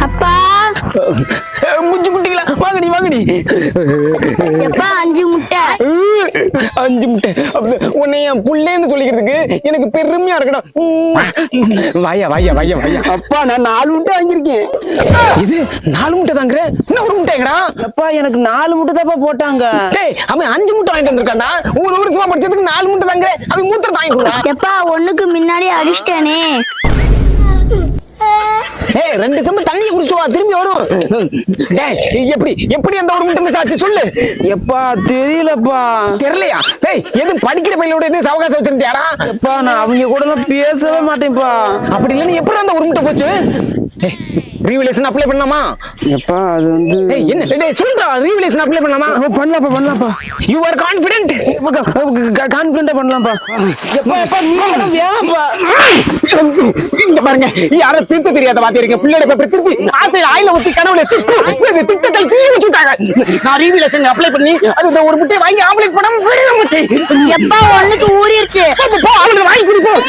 எப்பா முச்சு முட்டிங்களா? வாங்கடி வாங்கடி. எப்பா 5 முட்டை. 5 முட்டை. உன்னை என் புள்ளேன்னு சொல்லிக்கிறதுக்கு எனக்கு பெருமையா இருக்கடா. வாயா வாயா வாயா வாயா. அப்பா நான் 4 முட்டை வாங்கியிருக்கேன். இது 4 முட்டை தாங்கிற? இன்னும் ஒரு முட்டைங்கடா. அப்பா எனக்கு 4 முட்டை தான்ப்பா போட்டாங்க. டேய் அவன் 5 முட்டை வாங்கிட்டு வந்திருக்கான்டா. ஒரு வருஷமா படிச்சதுக்கு 4 முட்டை தாங்கிற. அவன் மூத்திரம் வாங்கி கொடுடா. எப்பா ஒண்ணுக்கு முன்னாடி அடிச்சிட்டேனே. ஏய் 2 செம்பு தண்ணியை குடிச்சிட்டு வா, திரும்பி வரும். டேய் எப்படி அந்த ஒரு முட்டை மிஸ் ஆச்சு சொல்லு. எப்பா தெரியலப்பா. தெரியலையா? டேய் எது படிக்கிற பையனோட எது சவகாசம் வச்சிருந்தியாடா? எப்பா நான் அவங்க கூட எல்லாம் பேசவே மாட்டேன்ப்பா. அப்படி இல்லைன்னு எப்படி அந்த ஒரு முட்டை போச்சு? ரீவலேஷன் அப்ளை பண்ணலாமா? எப்பா அது வந்து என்ன டேய் சொல்றா, ரீவலேஷன் அப்ளை பண்ணலாமா? பண்ணலாம்ப்பா. You are confident? கான்ஃபிடென்ட்டா பண்ணலாம்ப்பா. எப்பா நீ வேணாம்ப்பா. இங்க பாருங்க, யாரோ திருத்த தெரியாத வாத்தியாரீங்க. பிள்ளையோட பேப்பர் திருப்பி ஆசை ஆயில ஊத்தி கனவுல திட்டத்தில் தீ வச்சுட்டாங்க. நான் ரீவலேஷன் அப்ளை பண்ணி அது ஒரு முட்டையை வாங்கி ஆம்லெட் படம் முட்டை. எப்பா ஒண்ணுக்கு ஊறிடுச்சு. போ அவனுக்கு வாங்கி குடிப்போம்.